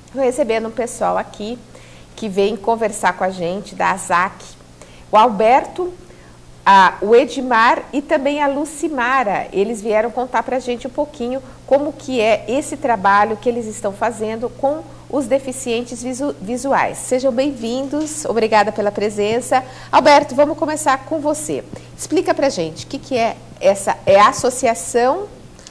Estou recebendo um pessoal aqui que vem conversar com a gente, da ASAC, o Alberto, o Edmar e também a Lucimara. Eles vieram contar para a gente um pouquinho como que é esse trabalho que eles estão fazendo com os deficientes visuais. Sejam bem-vindos, obrigada pela presença. Alberto, vamos começar com você. Explica para a gente o que é essa, é a Associação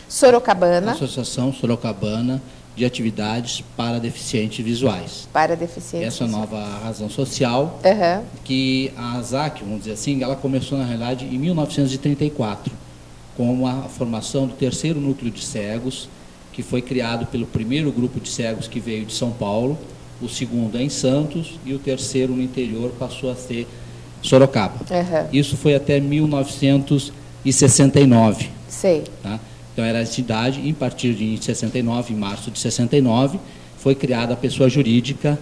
Sorocabana. Associação Sorocabana de Atividades para Deficientes Visuais. Para deficientes. Essa nova razão social, que a ASAC, vamos dizer assim, ela começou na realidade em 1934, com a formação do terceiro núcleo de cegos, que foi criado pelo primeiro grupo de cegos que veio de São Paulo, o segundo é em Santos e o terceiro no interior passou a ser Sorocaba. Isso foi até 1969. Sei. Tá? Então era a entidade, e a partir de 69, em março de 69, foi criada a pessoa jurídica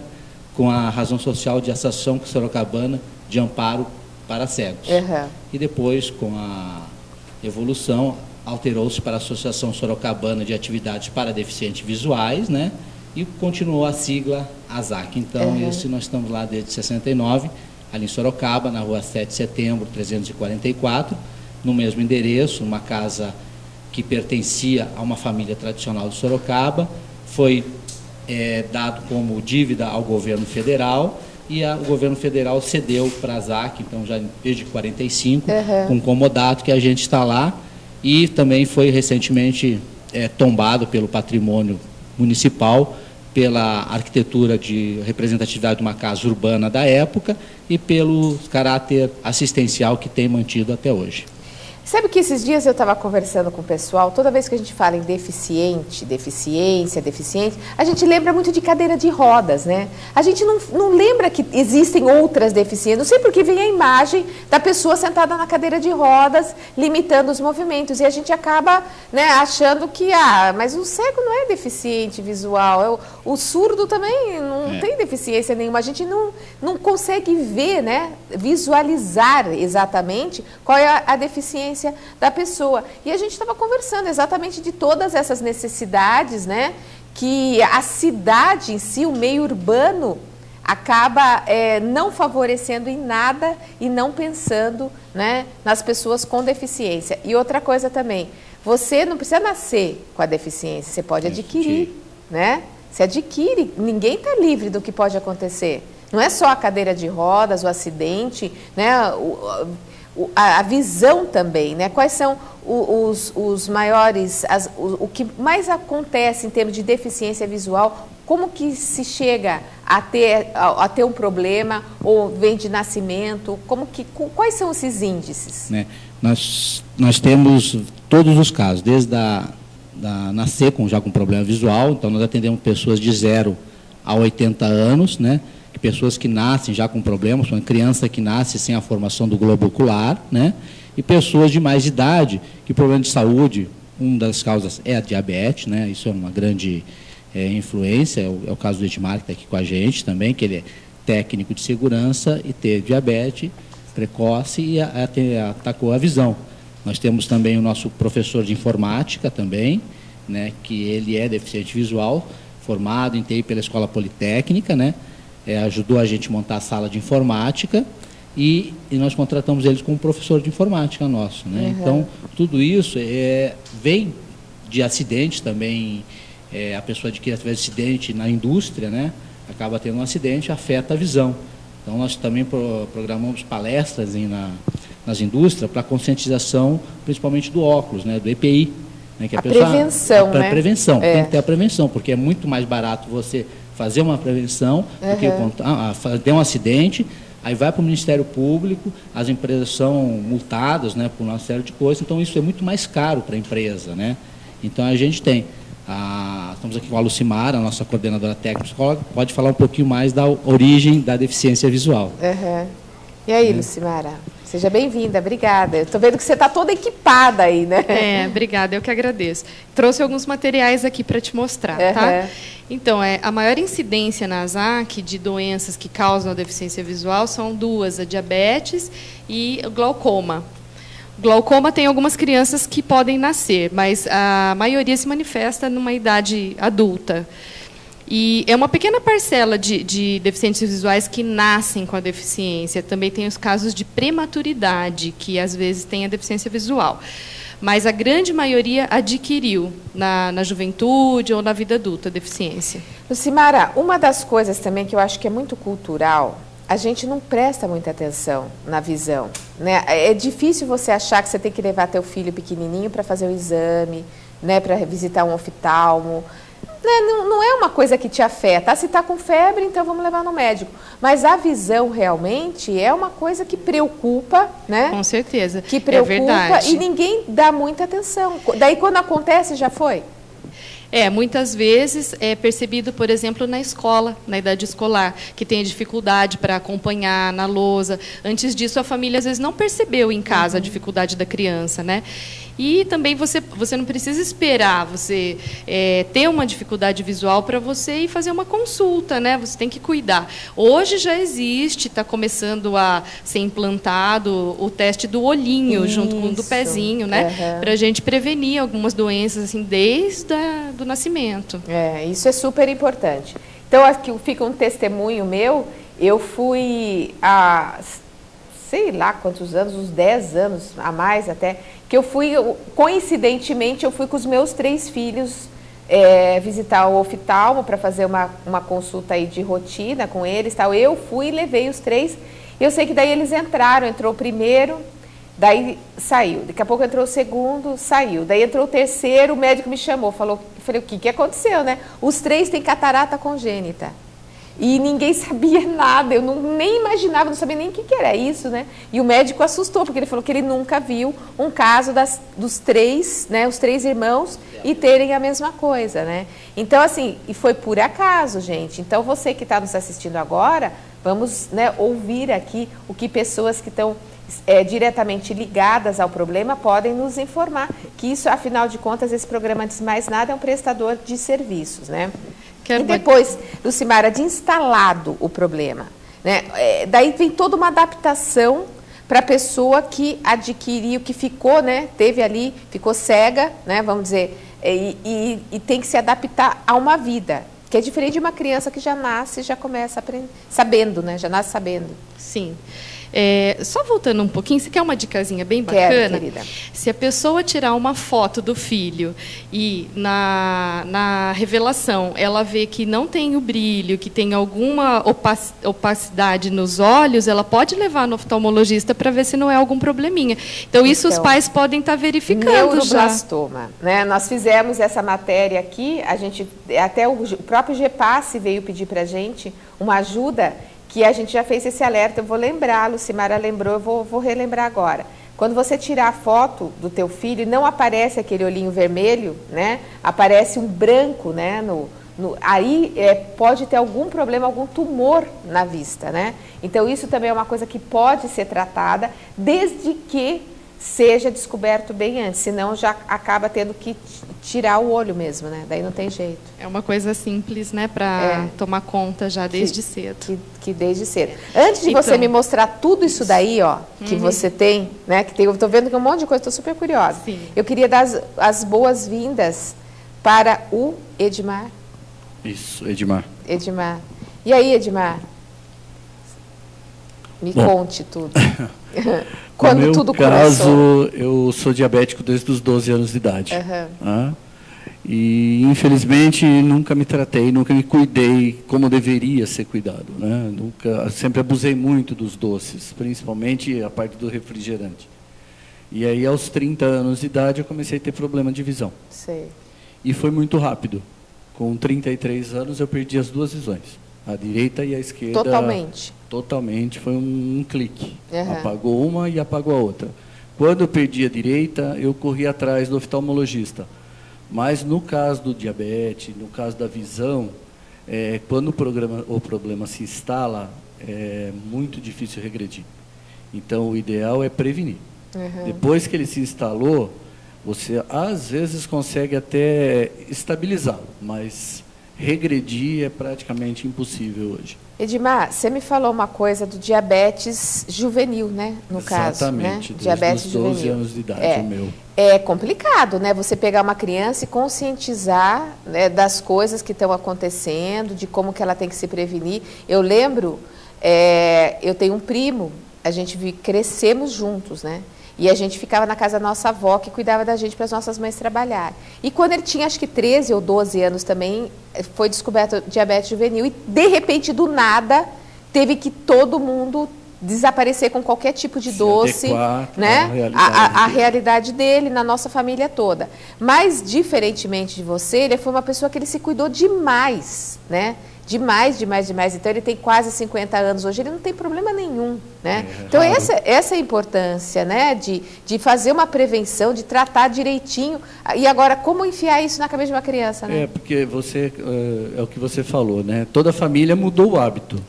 com a razão social de Associação Sorocabana de Amparo para Cegos. E depois, com a evolução, alterou-se para a Associação Sorocabana de Atividades para Deficientes Visuais, né? E continuou a sigla ASAC. Então, esse nós estamos lá desde 69, ali em Sorocaba, na rua 7 de setembro, 344, no mesmo endereço, numa casa que pertencia a uma família tradicional de Sorocaba, foi dado como dívida ao governo federal, e o governo federal cedeu para a ASAC, então já desde 45, com um comodato que a gente está lá, e também foi recentemente tombado pelo patrimônio municipal, pela arquitetura de representatividade de uma casa urbana da época e pelo caráter assistencial que tem mantido até hoje. Sabe que esses dias eu estava conversando com o pessoal, toda vez que a gente fala em deficiente, deficiência, deficiente, a gente lembra muito de cadeira de rodas, né? A gente não lembra que existem outras deficiências, não sei porque vem a imagem da pessoa sentada na cadeira de rodas, limitando os movimentos, e a gente acaba, né, achando que, mas o cego não é deficiente visual, o surdo também não tem deficiência nenhuma, a gente não consegue ver, né, visualizar exatamente qual é a deficiência da pessoa. E a gente estava conversando exatamente de todas essas necessidades, né, que a cidade em si, o meio urbano, acaba não favorecendo em nada e não pensando, né, nas pessoas com deficiência. E outra coisa também, você não precisa nascer com a deficiência, você pode adquirir, né? Você adquire, ninguém está livre do que pode acontecer. Não é só a cadeira de rodas, o acidente, né, a visão também, né? Quais são os maiores, o que mais acontece em termos de deficiência visual? Como que se chega a ter um problema ou vem de nascimento? Quais são esses índices? Nós temos todos os casos, desde nascer já com problema visual, então nós atendemos pessoas de 0 a 80 anos, né? Pessoas que nascem já com problemas, uma criança que nasce sem a formação do globo ocular, né? E pessoas de mais idade, que problema de saúde, uma das causas é a diabetes, né? Isso é uma grande influência, é o caso do Edmar, que está aqui com a gente também, que ele é técnico de segurança e teve diabetes precoce e atacou a visão. Nós temos também o nosso professor de informática também, né? Que ele é deficiente visual, formado em TI pela Escola Politécnica, né? Ajudou a gente a montar a sala de informática e nós contratamos eles como professor de informática nosso, né? Então, tudo isso vem de acidentes também, a pessoa adquire através de acidente na indústria, né? Acaba tendo um acidente, afeta a visão. Então, nós também programamos palestras nas indústrias para conscientização, principalmente do óculos, né? Do EPI. Né? Que prevenção, né? Prevenção, tem que ter a prevenção, porque é muito mais barato você fazer uma prevenção, porque tem um acidente, aí vai para o Ministério Público, as empresas são multadas, né, por uma série de coisas, então isso é muito mais caro para a empresa, né? Então a gente tem, estamos aqui com a Lucimara, a nossa coordenadora técnica, pode falar um pouquinho mais da origem da deficiência visual. E aí, Lucimara? Seja bem-vinda, obrigada. Eu estou vendo que você está toda equipada aí, né? Obrigada, eu que agradeço. Trouxe alguns materiais aqui para te mostrar, tá? Então, a maior incidência na ASAC de doenças que causam a deficiência visual são duas, a diabetes e o glaucoma. O glaucoma tem algumas crianças que podem nascer, mas a maioria se manifesta numa idade adulta. E é uma pequena parcela de deficientes visuais que nascem com a deficiência. Também tem os casos de prematuridade, que às vezes tem a deficiência visual. Mas a grande maioria adquiriu na juventude ou na vida adulta a deficiência. Lucimara, uma das coisas também que eu acho que é muito cultural, a gente não presta muita atenção na visão, né? É difícil você achar que você tem que levar teu filho pequenininho para fazer o exame, né? Para visitar um oftalmo. Não é uma coisa que te afeta. Se está com febre, então vamos levar no médico. Mas a visão realmente é uma coisa que preocupa, né? Com certeza. Que preocupa, é verdade. E ninguém dá muita atenção. Daí quando acontece, já foi? Muitas vezes é percebido, por exemplo, na escola, na idade escolar, que tem dificuldade para acompanhar na lousa. Antes disso, a família às vezes não percebeu em casa a dificuldade da criança, né? E também você não precisa esperar você ter uma dificuldade visual para você ir fazer uma consulta, né? Você tem que cuidar. Hoje já existe, está começando a ser implantado o teste do olhinho junto com o do pezinho, né? Para a gente prevenir algumas doenças assim desde do nascimento. Isso é super importante. Então, aqui fica um testemunho meu. Eu fui há, sei lá quantos anos, uns 10 anos a mais até, que eu fui, coincidentemente, eu fui com os meus 3 filhos visitar o oftalmo para fazer uma consulta aí de rotina com eles, tal. Eu fui e levei os 3. Eu sei que daí eles entrou o primeiro, daí saiu. Daqui a pouco entrou o segundo, saiu. Daí entrou o terceiro, o médico me chamou, falei, o que aconteceu, né? Os 3 têm catarata congênita. E ninguém sabia nada, eu nem imaginava, não sabia nem o que era isso, né? E o médico assustou, porque ele falou que ele nunca viu um caso dos 3, né, os 3 irmãos, e terem a mesma coisa, né? Então, assim, e foi por acaso, gente. Então, você que está nos assistindo agora, vamos, né, ouvir aqui o que pessoas que estão diretamente ligadas ao problema podem nos informar, que isso, afinal de contas, esse programa, antes de mais nada, é um prestador de serviços, né? E depois, Lucimara, de instalado o problema, né? Daí vem toda uma adaptação para a pessoa que adquiriu, que ficou, né? Teve ali, ficou cega, né? Vamos dizer, e tem que se adaptar a uma vida, que é diferente de uma criança que já nasce, já começa sabendo, né? Já nasce sabendo. Sim. Só voltando um pouquinho, você quer uma dicasinha bem bacana? Quero, querida. Se a pessoa tirar uma foto do filho e na revelação ela vê que não tem o brilho, que tem alguma opacidade nos olhos, ela pode levar no oftalmologista para ver se não é algum probleminha. Então, isso os pais podem estar verificando. Neuroblastoma, né? Nós fizemos essa matéria aqui, até o próprio GEPASSE veio pedir para a gente uma ajuda, que a gente já fez esse alerta. Eu vou lembrar, a Lucimara lembrou, eu vou relembrar agora. Quando você tirar a foto do teu filho, não aparece aquele olhinho vermelho, né? Aparece um branco, né? Aí pode ter algum problema, algum tumor na vista, né? Então, isso também é uma coisa que pode ser tratada, desde que seja descoberto bem antes, senão já acaba tendo que tirar o olho mesmo, né? Daí não tem jeito. É uma coisa simples, né, para tomar conta já desde cedo. Que desde cedo. Antes de você me mostrar tudo isso daí, ó, que você tem, né, eu estou vendo que um monte de coisa, estou super curiosa. Sim. Eu queria dar as boas-vindas para o Edmar. Isso, Edmar. Edmar. E aí, Edmar? Me conte tudo. Quando tudo começou. No meu caso, eu sou diabético desde os 12 anos de idade. E, infelizmente, nunca me tratei, nunca me cuidei como deveria ser cuidado, né? Sempre abusei muito dos doces, principalmente a parte do refrigerante. E aí, aos 30 anos de idade, eu comecei a ter problema de visão. Sei. E foi muito rápido. Com 33 anos, eu perdi as 2 visões, a direita e a esquerda. Totalmente? Totalmente, foi um clique. Apagou uma e apagou a outra. Quando eu perdi a direita, eu corri atrás do oftalmologista. Mas no caso do diabetes, no caso da visão, quando o problema se instala, é muito difícil regredir. Então, o ideal é prevenir. Depois que ele se instalou, você às vezes consegue até estabilizá-lo, mas regredir é praticamente impossível hoje. Edmar, você me falou uma coisa do diabetes juvenil, né? No caso, exatamente, né? Diabetes juvenil. 12 anos de idade, o meu. É complicado, né? Você pegar uma criança e conscientizar, né, das coisas que estão acontecendo, de como que ela tem que se prevenir. Eu lembro, eu tenho um primo, a gente crescemos juntos, né? E a gente ficava na casa da nossa avó, que cuidava da gente para as nossas mães trabalharem. E quando ele tinha, acho que 13 ou 12 anos também, foi descoberto diabetes juvenil. E, de repente, do nada, teve que todo mundo desaparecer com qualquer tipo de doce, né? A realidade dele, na nossa família toda. Mas, diferentemente de você, ele foi uma pessoa que ele se cuidou demais, né? Demais. Então, ele tem quase 50 anos hoje, ele não tem problema nenhum, né? Então, essa é a importância, né? De fazer uma prevenção, de tratar direitinho. E agora, como enfiar isso na cabeça de uma criança, né? Porque é o que você falou, né? Toda a família mudou o hábito.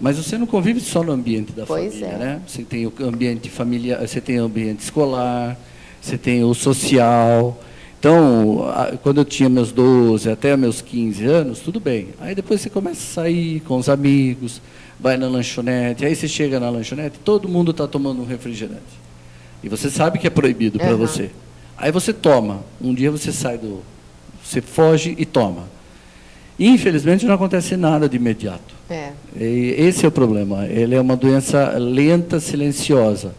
Mas você não convive só no ambiente da família, né? Você tem o ambiente familiar, você tem o ambiente escolar, você tem o social. Então, quando eu tinha meus 12 até meus 15 anos, tudo bem. Aí depois você começa a sair com os amigos, vai na lanchonete, aí você chega na lanchonete, todo mundo está tomando um refrigerante. E você sabe que é proibido para você. Aí você toma. Um dia você você foge e toma. E, infelizmente, não acontece nada de imediato. E esse é o problema. Ele é uma doença lenta, silenciosa.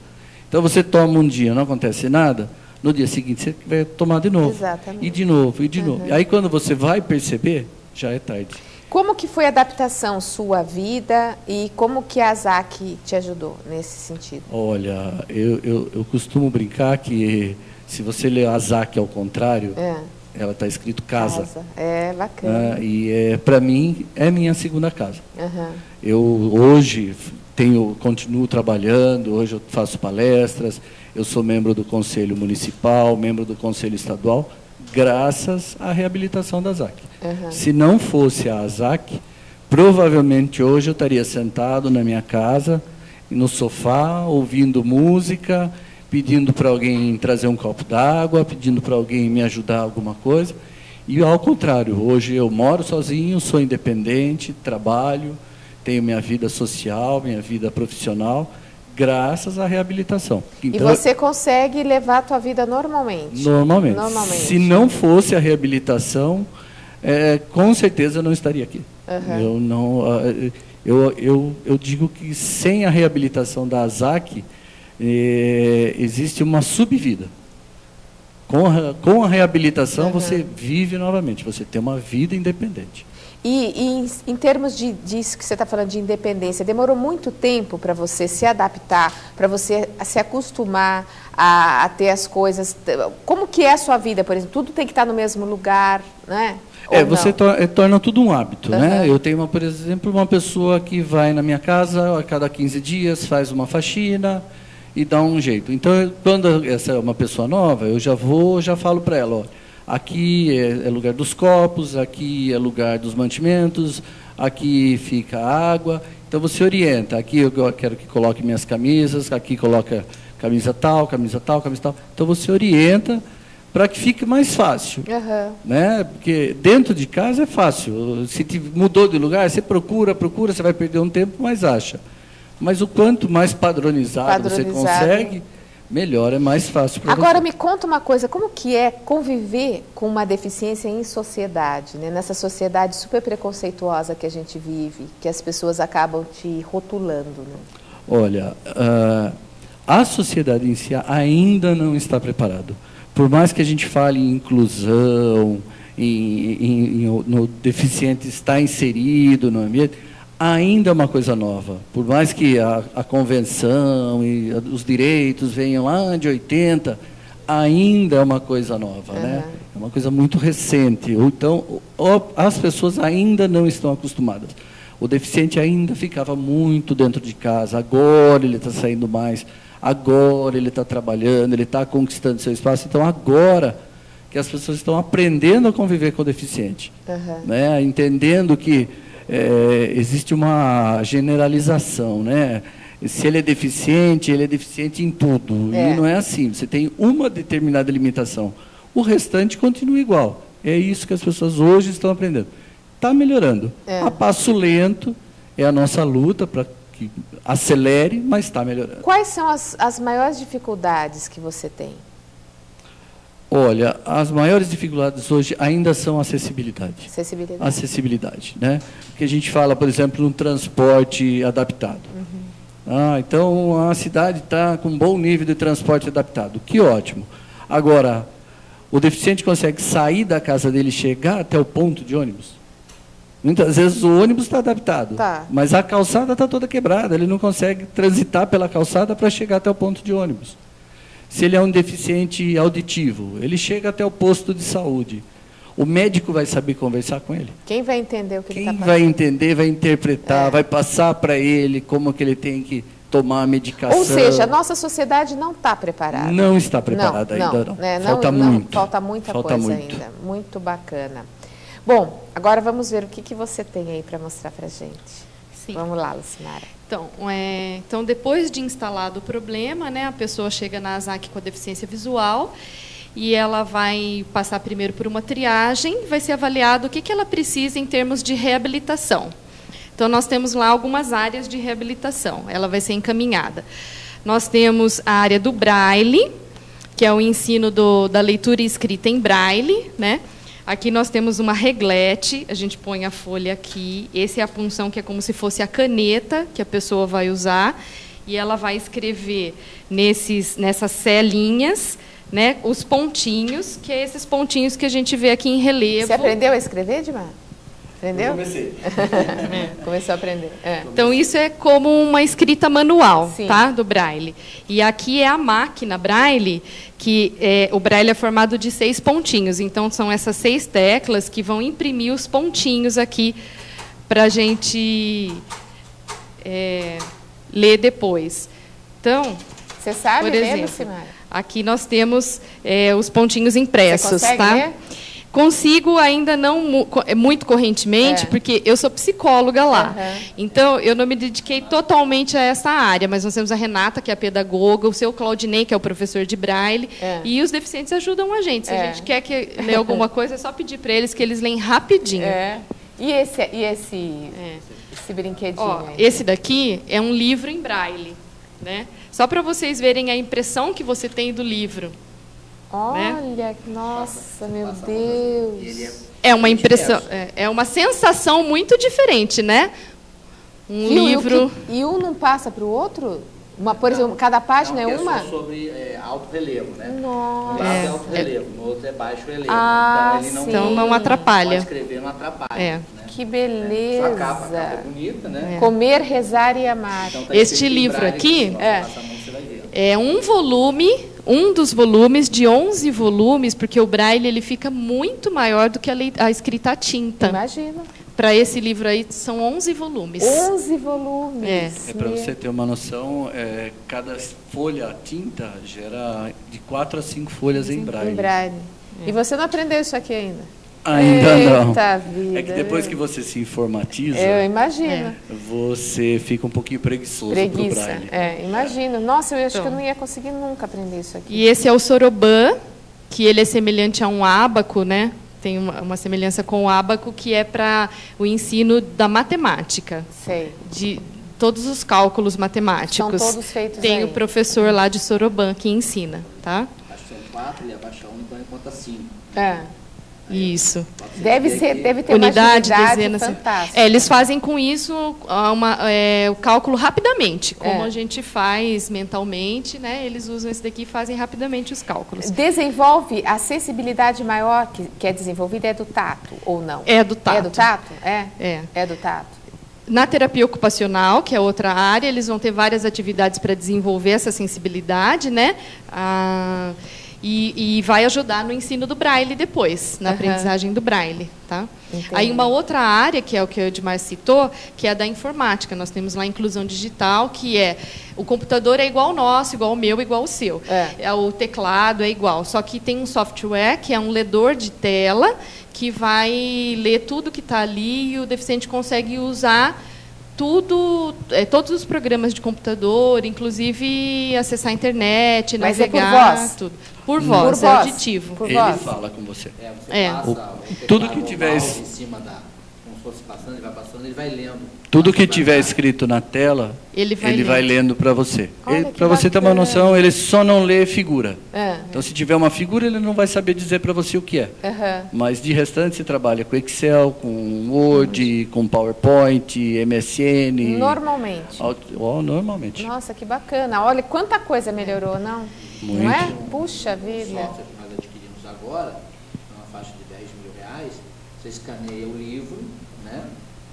Então, você toma um dia, não acontece nada. No dia seguinte, você vai tomar de novo. Exatamente. E de novo, e de novo. E aí, quando você vai perceber, já é tarde. Como que foi a adaptação sua vida e como que a ASAC te ajudou nesse sentido? Olha, eu costumo brincar que se você ler a ASAC ao contrário, ela está escrito casa. É bacana. E para mim, é minha segunda casa. Eu hoje continuo trabalhando, hoje eu faço palestras, eu sou membro do Conselho Municipal, membro do Conselho Estadual, graças à reabilitação da ASAC. Se não fosse a ASAC, provavelmente hoje eu estaria sentado na minha casa, no sofá, ouvindo música, pedindo para alguém trazer um copo d'água, pedindo para alguém me ajudar alguma coisa. E ao contrário, hoje eu moro sozinho, sou independente, trabalho, tenho minha vida social, minha vida profissional, graças à reabilitação. Então, e você consegue levar a tua vida normalmente? Normalmente. Se não fosse a reabilitação, com certeza eu não estaria aqui. Eu digo que sem a reabilitação da ASAC, existe uma subvida. Com a reabilitação, você vive novamente, você tem uma vida independente. E em termos disso que você está falando de independência, demorou muito tempo para você se adaptar, para você se acostumar a ter as coisas? Como que é a sua vida, por exemplo? Tudo tem que estar no mesmo lugar, né? Você torna tudo um hábito, né? Eu tenho, por exemplo, uma pessoa que vai na minha casa a cada 15 dias, faz uma faxina e dá um jeito. Então, quando essa é uma pessoa nova, eu já falo para ela, aqui é lugar dos copos, aqui é lugar dos mantimentos, aqui fica a água. Então você orienta, aqui eu quero que coloque minhas camisas, aqui coloca camisa tal, camisa tal, camisa tal. Então você orienta para que fique mais fácil. Né? Porque dentro de casa é fácil. Se mudou de lugar, você procura, você vai perder um tempo, mas acha. Mas o quanto mais padronizado você consegue, melhor, é mais fácil para você. Agora me conta uma coisa, como que é conviver com uma deficiência em sociedade, né? Nessa sociedade super preconceituosa que a gente vive, que as pessoas acabam te rotulando, né? Olha, a sociedade em si ainda não está preparada. Por mais que a gente fale em inclusão, no deficiente estar inserido no ambiente, ainda é uma coisa nova. Por mais que a convenção e os direitos venham lá de 80, ainda é uma coisa nova, né? É uma coisa muito recente. Então, as pessoas ainda não estão acostumadas. O deficiente ainda ficava muito dentro de casa. Agora ele está saindo mais. Agora ele está trabalhando, ele está conquistando seu espaço. Então, agora que as pessoas estão aprendendo a conviver com o deficiente, né? Entendendo que existe uma generalização, né? Se ele é deficiente em tudo. E não é assim. Você tem uma determinada limitação. O restante continua igual. É isso que as pessoas hoje estão aprendendo. está melhorando. A passo lento, é a nossa luta para que acelere, mas está melhorando. Quais são as maiores dificuldades que você tem? Olha, as maiores dificuldades hoje ainda são a acessibilidade. Acessibilidade, né? Porque a gente fala, por exemplo, no transporte adaptado. Então, a cidade está com um bom nível de transporte adaptado. Que ótimo. Agora, o deficiente consegue sair da casa dele e chegar até o ponto de ônibus? Muitas vezes o ônibus está adaptado, mas a calçada está toda quebrada. Ele não consegue transitar pela calçada para chegar até o ponto de ônibus. Se ele é um deficiente auditivo, ele chega até o posto de saúde. O médico vai saber conversar com ele? Quem vai entender o que ele está passando? Quem vai entender, vai interpretar, vai passar para ele como que ele tem que tomar a medicação. Ou seja, a nossa sociedade não está preparada. Não está preparada ainda, não. Falta muito. Falta muita coisa ainda. Muito bacana. Bom, agora vamos ver o que você tem aí para mostrar para a gente. Sim. Vamos lá, Lucinara. Então, depois de instalado o problema, né, a pessoa chega na ASAC com a deficiência visual e ela vai passar primeiro por uma triagem, vai ser avaliado o que ela precisa em termos de reabilitação. Então, nós temos lá algumas áreas de reabilitação, ela vai ser encaminhada. Nós temos a área do Braille, que é o ensino da leitura e escrita em Braille, né? Aqui nós temos uma reglete, a gente põe a folha aqui, essa é a punção que é como se fosse a caneta que a pessoa vai usar, e ela vai escrever nessas celinhas, né, os pontinhos, que é esses pontinhos que a gente vê aqui em relevo. Você aprendeu a escrever, Edmar? Aprendeu? Eu comecei. Começou a aprender. Então, isso é como uma escrita manual, tá, do Braille. E aqui é a máquina Braille, que o Braille é formado de 6 pontinhos. Então, são essas 6 teclas que vão imprimir os pontinhos aqui para a gente ler depois. Então, você sabe por exemplo, ler, Simara? Aqui nós temos os pontinhos impressos. Você consegue ler? Consigo ainda não muito correntemente, porque eu sou psicóloga lá. Então, eu não me dediquei totalmente a essa área, mas nós temos a Renata, que é a pedagoga, o seu Claudinei, que é o professor de Braille, e os deficientes ajudam a gente. Se a gente quer ler alguma coisa, é só pedir para eles que eles leem rapidinho. E esse brinquedinho? Esse daqui é um livro em Braille, né? Só para vocês verem a impressão que você tem do livro. Olha, né? Nossa, meu Deus. É uma impressão, é uma sensação muito diferente, né? Livro. E um não passa para o outro? Por exemplo, cada página é uma? É sobre alto relevo, né? Nossa. Um lado é alto relevo, no outro é baixo relevo. Então não atrapalha. Pode escrever, não atrapalha. Né? Que beleza. A capa é bonita, né? Comer, rezar e amar. Então, este livro aqui é um volume, um dos volumes de 11 volumes, porque o Braille ele fica muito maior do que a escrita à tinta. Imagina. Para esse livro aí são 11 volumes. 11 volumes. Para você ter uma noção, cada folha tinta gera de 4 a 5 folhas em Braille. E você não aprendeu isso aqui ainda? Ainda não. Vida, é que depois que você se informatiza, eu imagino. Você fica um pouquinho preguiçoso pro Braille. Imagino. Nossa, eu acho que eu não ia conseguir nunca aprender isso aqui. E esse é o Soroban, que ele é semelhante a um ábaco, né? Tem uma semelhança com o ábaco, que é para o ensino da matemática. Sei. De todos os cálculos matemáticos. São todos feitos Tem aí. o professor lá de Soroban que ensina, tá? Acho que são 4, ele abaixa 1 e conta 5. Isso. Deve ter unidade, uma dezena, fantástica. Eles fazem com isso o cálculo rapidamente, como a gente faz mentalmente, né? Eles usam esse daqui e fazem rapidamente os cálculos. Desenvolve a sensibilidade maior que é desenvolvida é do tato ou não? É do tato. É do tato? É do tato. Na terapia ocupacional, que é outra área, eles vão ter várias atividades para desenvolver essa sensibilidade, né? E vai ajudar no ensino do Braille depois, na aprendizagem do Braille. Tá? Aí uma outra área, que é o que o Edmar citou, que é a da informática. Nós temos lá a inclusão digital, que é o computador é igual ao nosso, igual ao meu, igual ao seu. O teclado é igual, só que tem um software, que é um ledor de tela, que vai ler tudo que está ali e o deficiente consegue usar todos os programas de computador, inclusive acessar a internet, navegar, por voz? tudo. Por voz, é auditivo. Ele fala com você. Você passa tudo que tiver em cima da for se passando, ele vai passando, ele vai lendo. Tudo que tiver escrito na tela, ele vai lendo para você. Para você ter uma noção, ele só não lê figura. Então, se tiver uma figura, ele não vai saber dizer para você o que é. Mas, de restante, você trabalha com Excel, com Word, com PowerPoint, MSN. Normalmente? Normalmente. Nossa, que bacana. Olha, quanta coisa melhorou, não? Muito. Não é? Puxa vida. O software que nós adquirimos agora, uma faixa de R$10.000, você escaneia o livro, né?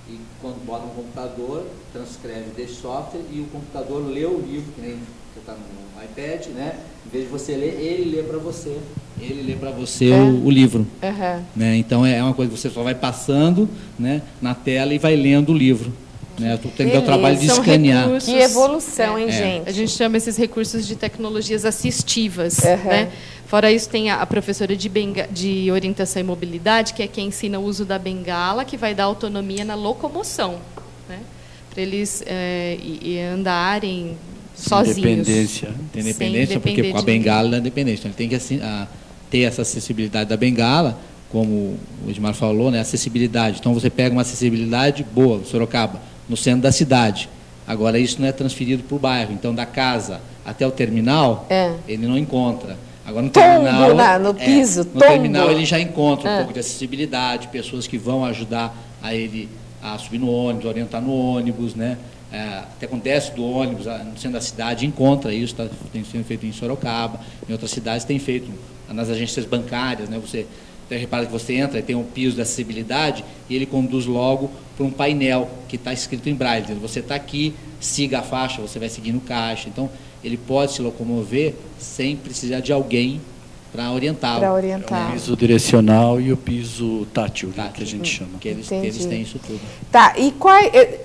E quando bota no computador, transcreve desse software e o computador lê o livro, que nem você está no iPad, né? Em vez de você ler, ele lê para você. Ele lê para você o livro. Né? Então é uma coisa que você só vai passando, né, na tela e vai lendo o livro. Né? Tu tem que ter o trabalho de escanear. Que evolução, hein, gente? A gente chama esses recursos de tecnologias assistivas. Né? Fora isso, tem a professora de orientação e mobilidade, que é quem ensina o uso da bengala, que vai dar autonomia na locomoção, né? Para eles andarem sozinhos. Tem dependência, porque com a bengala é dependência. Então, ele tem que ter essa acessibilidade da bengala, como o Edmar falou, né? Acessibilidade. Então, você pega uma acessibilidade boa, Sorocaba, no centro da cidade. Agora, isso não é transferido para o bairro. Então, da casa até o terminal, ele não encontra. Agora, no terminal, no piso, no terminal ele já encontra um pouco de acessibilidade, pessoas que vão ajudar a ele a subir no ônibus, orientar no ônibus, né? Até quando desce do ônibus no centro da cidade, encontra isso, tem sido feito em Sorocaba, em outras cidades tem feito, nas agências bancárias, né? Você repara que você entra e tem um piso de acessibilidade e ele conduz logo para um painel que está escrito em braille. Você está aqui, siga a faixa, você vai seguir no caixa. Então, ele pode se locomover sem precisar de alguém para orientá-lo. O piso direcional e o piso tátil, né, que a gente chama. Que eles têm isso tudo. Tá, e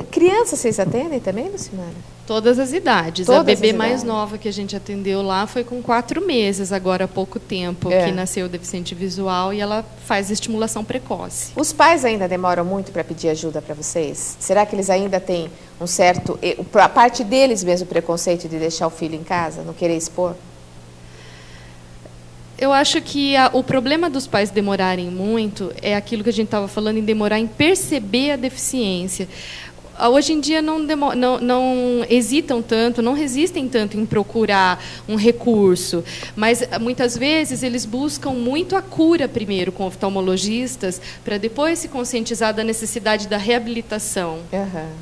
crianças vocês atendem também, Lucimara? Todas as idades. A bebê mais nova que a gente atendeu lá foi com 4 meses, agora há pouco tempo, que nasceu deficiente visual, e ela faz estimulação precoce. Os pais ainda demoram muito para pedir ajuda para vocês? Será que eles ainda têm um certo... A parte deles mesmo, o preconceito de deixar o filho em casa, não querer expor? Eu acho que o problema dos pais demorarem muito é aquilo que a gente estava falando, em demorar em perceber a deficiência. Hoje em dia não hesitam tanto, não resistem tanto em procurar um recurso, mas muitas vezes eles buscam muito a cura primeiro com oftalmologistas, para depois se conscientizar da necessidade da reabilitação.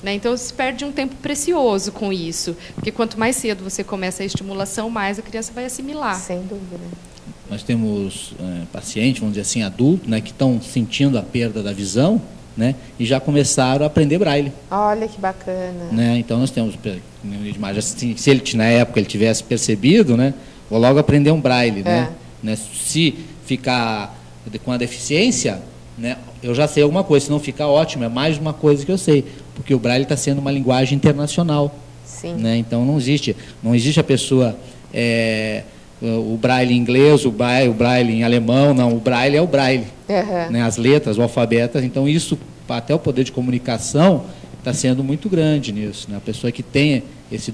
Né? Então se perde um tempo precioso com isso, porque quanto mais cedo você começa a estimulação, mais a criança vai assimilar. Sem dúvida. Nós temos pacientes, vamos dizer assim, adultos, né, que estão sentindo a perda da visão, né, e já começaram a aprender braille. Olha que bacana. Né? Então nós temos, se ele na época ele tivesse percebido, né, vou logo aprender um braille, né? Se ficar com a deficiência, né, eu já sei alguma coisa. Se não ficar, ótimo, é mais uma coisa que eu sei, porque o braille está sendo uma linguagem internacional. Sim. Né? Então não existe a pessoa o braille em inglês, o braille em alemão, não, o braille é o braille. Né? As letras, o alfabeto, então isso, até o poder de comunicação, está sendo muito grande nisso. Né? A pessoa que tem esse